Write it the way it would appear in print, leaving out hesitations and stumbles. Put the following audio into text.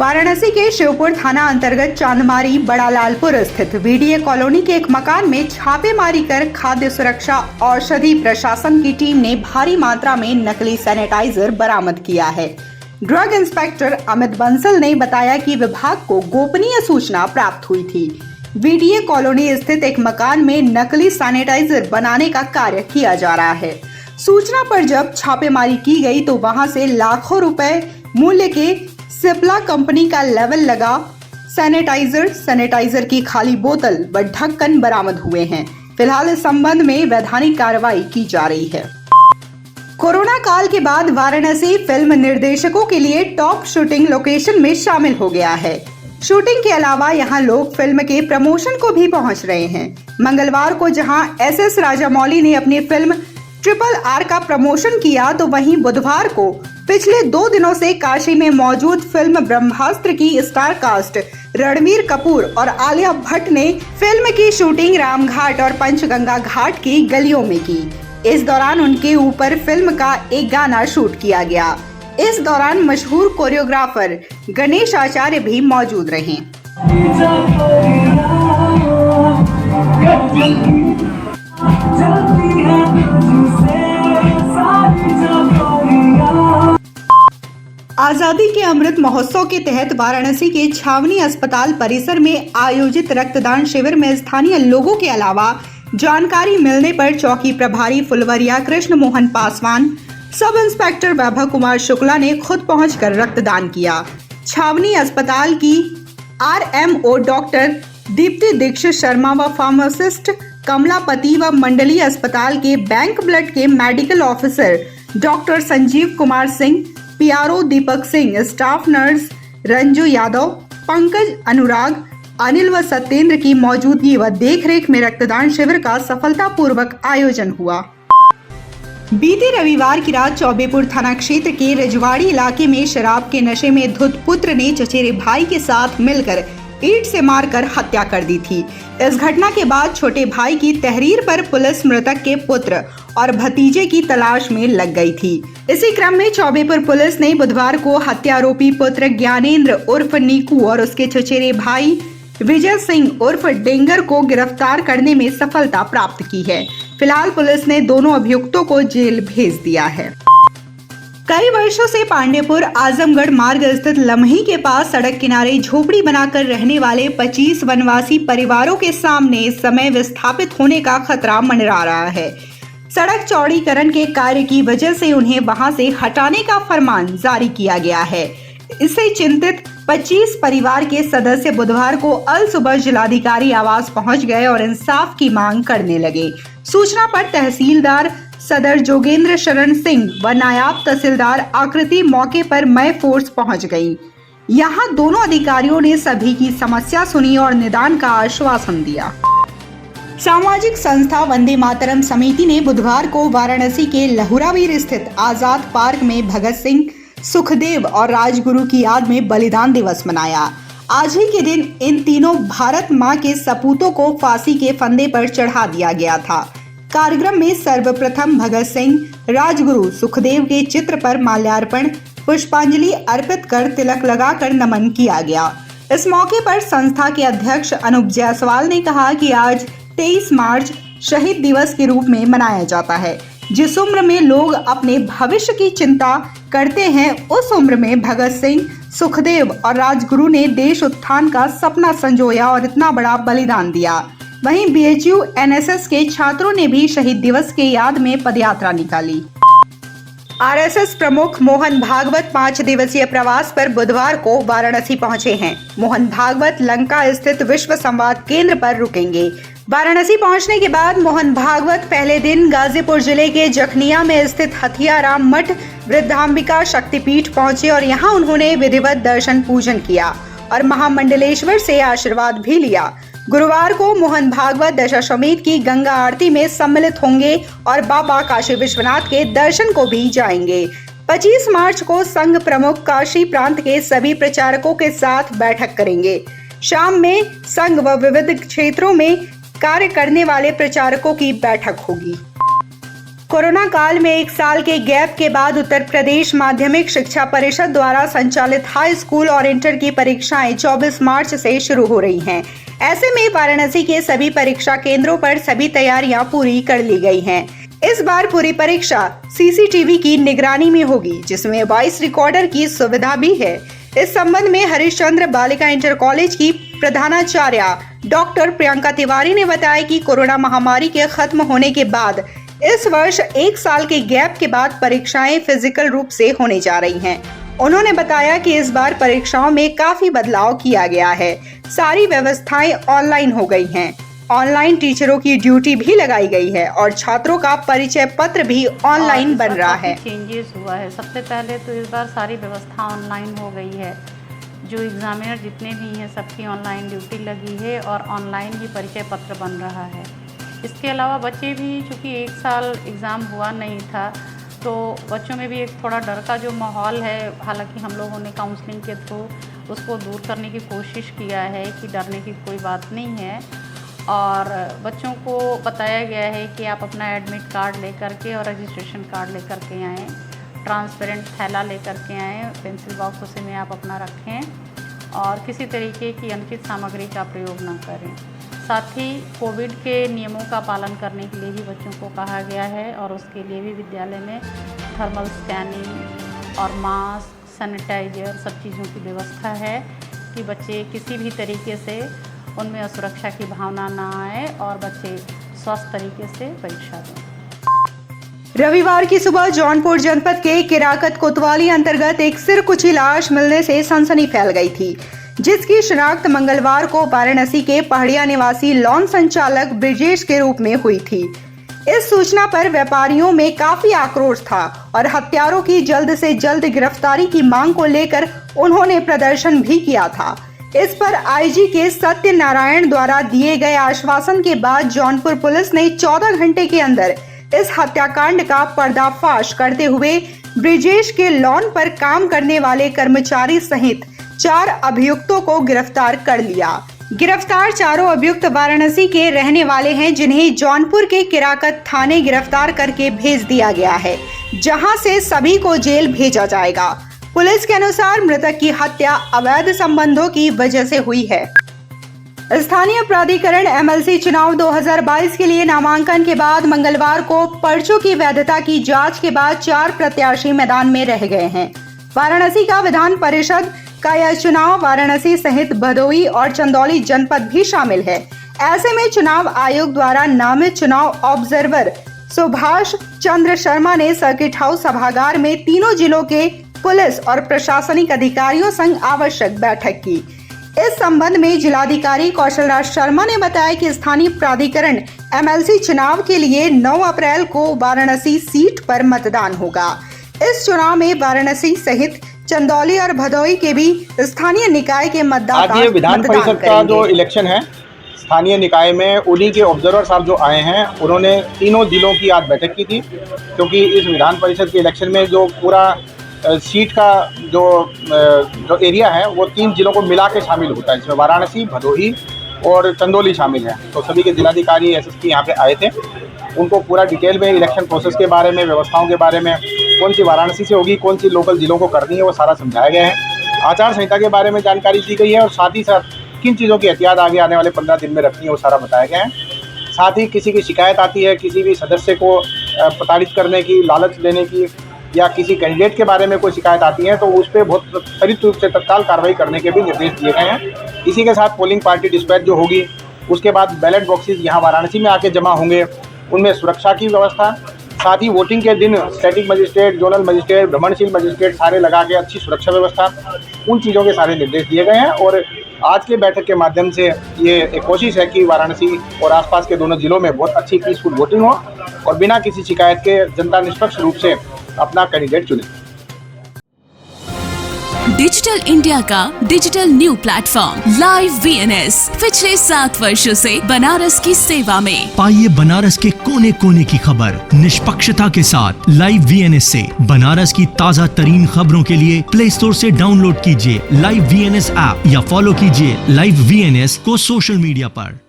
वाराणसी के शिवपुर थाना अंतर्गत चांदमारी बड़ा लालपुर स्थित वीडीए कॉलोनी के एक मकान में छापेमारी कर खाद्य सुरक्षा औषधि प्रशासन की टीम ने भारी मात्रा में नकली सैनिटाइजर बरामद किया है। ड्रग इंस्पेक्टर अमित बंसल ने बताया कि विभाग को गोपनीय सूचना प्राप्त हुई थी। वीडीए कॉलोनी स्थित एक मकान में नकली सैनिटाइजर बनाने का कार्य किया जा रहा है। सूचना पर जब छापेमारी की गई तो वहां से लाखों रुपए मूल्य के सिप्ला कंपनी का लेवल लगा सैनिटाइजर की खाली बोतल व ढक्कन बरामद हुए हैं। फिलहाल इस संबंध में वैधानिक कार्रवाई की जा रही है। कोरोना काल के बाद वाराणसी फिल्म निर्देशकों के लिए टॉप शूटिंग लोकेशन में शामिल हो गया है। शूटिंग के अलावा यहां लोग फिल्म के प्रमोशन को भी पहुंच रहे हैं। मंगलवार को जहां एस राजामौली ने अपनी फिल्म RRR का प्रमोशन किया तो वहीं बुधवार को पिछले 2 दिनों से काशी में मौजूद फिल्म ब्रह्मास्त्र की स्टार कास्ट रणवीर कपूर और आलिया भट्ट ने फिल्म की शूटिंग रामघाट और पंचगंगा घाट की गलियों में की। इस दौरान उनके ऊपर फिल्म का एक गाना शूट किया गया। इस दौरान मशहूर कोरियोग्राफर गणेश आचार्य भी मौजूद रहे। आजादी के अमृत महोत्सव के तहत वाराणसी के छावनी अस्पताल परिसर में आयोजित रक्तदान शिविर में स्थानीय लोगों के अलावा जानकारी मिलने पर चौकी प्रभारी फुलवरिया कृष्ण मोहन पासवान, सब इंस्पेक्टर वैभव कुमार शुक्ला ने खुद पहुंचकर रक्तदान किया। छावनी अस्पताल की RMO डॉक्टर दीप्ति दीक्षित शर्मा व फार्मासिस्ट कमलापति व मंडलीय अस्पताल के बैंक ब्लड के medical officer doctor Sanjeev Kumar Singh, PRO Deepak Singh, staff nurse Ranju Yadav, Pankaj, अनुराग, अनिल व सत्येंद्र की मौजूदगी व देखरेख में रक्तदान शिविर का सफलतापूर्वक आयोजन हुआ। बीते रविवार की रात चौबेपुर थाना क्षेत्र के रजवाड़ी इलाके में शराब के नशे में धुत पुत्र ने चचेरे भाई के साथ मिलकर ईंट से मारकर हत्या कर दी थी। इस घटना के बाद छोटे भाई की तहरीर पर पुलिस मृतक के पुत्र और भतीजे की तलाश में लग गई थी। इसी क्रम में चौबेपुर पुलिस ने बुधवार को हत्यारोपी पुत्र ज्ञानेंद्र उर्फ नीकू और उसके चचेरे भाई विजय सिंह उर्फ डेंगर को गिरफ्तार करने में सफलता प्राप्त की है। फिलहाल पुलिस ने दोनों अभियुक्तों को जेल भेज दिया है। कई वर्षों से पांडेपुर आजमगढ़ मार्ग स्थित लम्ही के पास सड़क किनारे झोपड़ी बनाकर रहने वाले 25 वनवासी परिवारों के सामने इस समय विस्थापित होने का खतरा मंडरा रहा है। सड़क चौड़ीकरण के कार्य की वजह से उन्हें वहां से हटाने का फरमान जारी किया गया है। इससे चिंतित 25 परिवार के सदस्य बुधवार को अल सुबह जिलाधिकारी आवास पहुंच गए और इंसाफ की मांग करने लगे। सूचना पर तहसीलदार सदर जोगेंद्र शरण सिंह व नायब तहसीलदार आकृति मौके पर मय फोर्स पहुंच गई। यहां दोनों अधिकारियों ने सभी की समस्या सुनी और निदान का आश्वासन दिया। सामाजिक संस्था वंदे मातरम समिति ने बुधवार को वाराणसी के लहुरावीर स्थित आजाद पार्क में भगत सिंह, सुखदेव और राजगुरु की याद में बलिदान दिवस मनाया। आज ही के दिन इन तीनों भारत मां के सपूतों को फांसी के फंदे पर चढ़ा दिया गया था। कार्यक्रम में सर्वप्रथम भगत सिंह, राजगुरु, सुखदेव के चित्र पर माल्यार्पण, पुष्पांजलि अर्पित कर तिलक लगाकर नमन किया गया। इस मौके पर संस्था के अध्यक्ष अनूप जायसवाल ने कहा कि आज 23 मार्च शहीद दिवस के रूप में मनाया जाता है। जिस उम्र में लोग अपने भविष्य की चिंता करते हैं उस उम्र में भगत सिंह, सुखदेव और राजगुरु ने देश उत्थान का सपना संजोया और इतना बड़ा बलिदान दिया। वहीं BHU NSS के छात्रों ने भी शहीद दिवस के याद में पदयात्रा निकाली। RSS प्रमुख मोहन भागवत 5 दिवसीय प्रवास पर बुधवार को वाराणसी पहुंचे हैं। मोहन भागवत लंका स्थित विश्व संवाद केंद्र पर रुकेंगे। वाराणसी पहुंचने के बाद मोहन भागवत पहले दिन गाजीपुर जिले के जखनिया में स्थित हथियाराम मठ वृद्धांबिका शक्तिपीठ पहुंचे और यहां उन्होंने विधिवत दर्शन पूजन किया और महामंडलेश्वर से आशीर्वाद भी लिया। गुरुवार को मोहन भागवत दशाश्वमेध की गंगा आरती में सम्मिलित होंगे और बाबा काशी विश्वनाथ के दर्शन को भी जाएंगे। 25 मार्च को संघ प्रमुख काशी प्रांत के सभी प्रचारकों के साथ बैठक करेंगे। शाम में संघ व विविध क्षेत्रों में कार्य करने वाले प्रचारकों की बैठक होगी। कोरोना काल में 1 साल के गैप के बाद उत्तर प्रदेश माध्यमिक शिक्षा परिषद द्वारा संचालित हाई स्कूल और इंटर की परीक्षाएं 24 मार्च से शुरू हो रही हैं। ऐसे में वाराणसी के सभी परीक्षा केंद्रों पर सभी तैयारियां पूरी कर ली गई हैं। इस बार पूरी परीक्षा सीसीटीवी की निगरानी में होगी, जिसमें वॉइस रिकॉर्डर की सुविधा भी है। इस संबंध में हरिश्चंद्र बालिका इंटर कॉलेज की प्रधानाचार्य डॉक्टर प्रियंका तिवारी ने बताया कि कोरोना महामारी के खत्म होने के बाद इस वर्ष 1 साल के गैप के बाद परीक्षाएं फिजिकल रूप से होने जा रही हैं। उन्होंने बताया कि इस बार परीक्षाओं में काफी बदलाव किया गया है। सारी व्यवस्थाएं ऑनलाइन हो गई हैं। ऑनलाइन टीचरों की ड्यूटी भी लगाई गई है और छात्रों का परिचय पत्र भी ऑनलाइन बन रहा है। चेंजेस हुआ है। सबसे पहले तो इस बार सारी व्यवस्था ऑनलाइन हो गई है। जो एग्जामिनर जितने भी हैं सबकी ऑनलाइन ड्यूटी लगी है और ऑनलाइन ही परिचय पत्र बन रहा है। इसके अलावा बच्चे भी, चूँकि 1 साल एग्ज़ाम हुआ नहीं था, तो बच्चों में भी एक थोड़ा डर का जो माहौल है, हालांकि हम लोगों ने काउंसलिंग के थ्रू उसको दूर करने की कोशिश किया है कि डरने की कोई बात नहीं है। और बच्चों को बताया गया है कि आप अपना एडमिट कार्ड लेकर के और रजिस्ट्रेशन कार्ड लेकर के आएँ, ट्रांसपेरेंट थैला लेकर के आएँ, पेंसिल बॉक्स उसी में आप अपना रखें और किसी तरीके की अनुचित सामग्री का प्रयोग न करें। साथ ही कोविड के नियमों का पालन करने के लिए भी बच्चों को कहा गया है और उसके लिए भी विद्यालय में थर्मल स्कैनिंग और मास्क, सैनिटाइजर, सब चीज़ों की व्यवस्था है कि बच्चे किसी भी तरीके से उनमें असुरक्षा की भावना ना आए और बच्चे स्वस्थ तरीके से परीक्षा दें। रविवार की सुबह जौनपुर जनपद के किराकत कोतवाली अंतर्गत एक सिरकुची लाश मिलने से सनसनी फैल गई थी, जिसकी शिनाख्त मंगलवार को वाराणसी के पहाड़िया निवासी लॉन संचालक ब्रिजेश के रूप में हुई थी। इस सूचना पर व्यापारियों में काफी आक्रोश था और हत्यारों की जल्द से जल्द गिरफ्तारी की मांग को लेकर उन्होंने प्रदर्शन भी किया था। इस पर आईजी के सत्यनारायण द्वारा दिए गए आश्वासन के बाद जौनपुर पुलिस ने 14 घंटे के अंदर इस हत्याकांड का पर्दाफाश करते हुए ब्रिजेश के लॉन पर काम करने वाले कर्मचारी सहित 4 अभियुक्तों को गिरफ्तार कर लिया। गिरफ्तार चारों अभियुक्त वाराणसी के रहने वाले हैं, जिन्हें जौनपुर के किराकत थाने गिरफ्तार करके भेज दिया गया है, जहां से सभी को जेल भेजा जाएगा। पुलिस के अनुसार मृतक की हत्या अवैध संबंधों की वजह से हुई है। स्थानीय प्राधिकरण एमएलसी चुनाव 2022 के लिए नामांकन के बाद मंगलवार को पर्चों की वैधता की जांच के बाद 4 प्रत्याशी मैदान में रह गए हैं। वाराणसी का विधान परिषद का यह चुनाव वाराणसी सहित भदोही और चंदौली जनपद भी शामिल है। ऐसे में चुनाव आयोग द्वारा नामित चुनाव ऑब्जर्वर सुभाष चंद्र शर्मा ने सर्किट हाउस सभागार में तीनों जिलों के पुलिस और प्रशासनिक अधिकारियों संग आवश्यक बैठक की। इस संबंध में जिलाधिकारी कौशल राज शर्मा ने बताया कि स्थानीय प्राधिकरण एमएलसी चुनाव के लिए 9 अप्रैल को वाराणसी सीट पर मतदान होगा। इस चुनाव में वाराणसी सहित चंदौली और भदोही के भी स्थानीय निकाय के मतदाता आज ये विधान परिषद का जो इलेक्शन है स्थानीय निकाय में, उन्हीं के ऑब्जर्वर साहब जो आए हैं, उन्होंने तीनों जिलों की आज बैठक की थी, क्योंकि इस विधान परिषद के इलेक्शन में जो पूरा सीट का जो एरिया है वो 3 जिलों को मिला के शामिल होता है, जिसमें वाराणसी, भदोही और चंदौली शामिल है। तो सभी के जिलाधिकारी एसएसपी यहाँ पे आए थे, उनको पूरा डिटेल में इलेक्शन प्रोसेस के बारे में, व्यवस्थाओं के बारे में, कौन सी वाराणसी से होगी, कौन सी लोकल जिलों को करनी है, वो सारा समझाया गया है। आचार संहिता के बारे में जानकारी दी गई है और साथ ही साथ किन चीज़ों की एहतियात आगे आने वाले 15 दिन में रखनी है वो सारा बताया गया है। साथ ही किसी की शिकायत आती है, किसी भी सदस्य को प्रताड़ित करने की, लालच देने की, या किसी कैंडिडेट के बारे में कोई शिकायत आती है तो उस पर बहुत त्वरित रूप से तत्काल कार्रवाई करने के भी निर्देश दिए गए हैं। इसी के साथ पोलिंग पार्टी डिस्पैच जो होगी, उसके बाद बैलेट बॉक्सेस यहाँ वाराणसी में आके जमा होंगे, उनमें सुरक्षा की व्यवस्था, साथ ही वोटिंग के दिन स्टैटिक मजिस्ट्रेट, जोनल मजिस्ट्रेट, भ्रमणशील मजिस्ट्रेट सारे लगा के अच्छी सुरक्षा व्यवस्था, उन चीज़ों के सारे निर्देश दिए गए हैं। और आज के बैठक के माध्यम से ये एक कोशिश है कि वाराणसी और आसपास के दोनों जिलों में बहुत अच्छी पीसफुल वोटिंग हो और बिना किसी शिकायत के जनता निष्पक्ष रूप से अपना कैंडिडेट चुने। डिजिटल इंडिया का digital new platform live VNS पिछले 7 वर्षों से बनारस की सेवा में। पाइए बनारस के कोने कोने की खबर निष्पक्षता के साथ। लाइव वीएनएस से बनारस की ताज़ा तरीन खबरों के लिए प्ले स्टोर से डाउनलोड कीजिए लाइव वीएनएस ऐप या फॉलो कीजिए लाइव वीएनएस को सोशल मीडिया पर।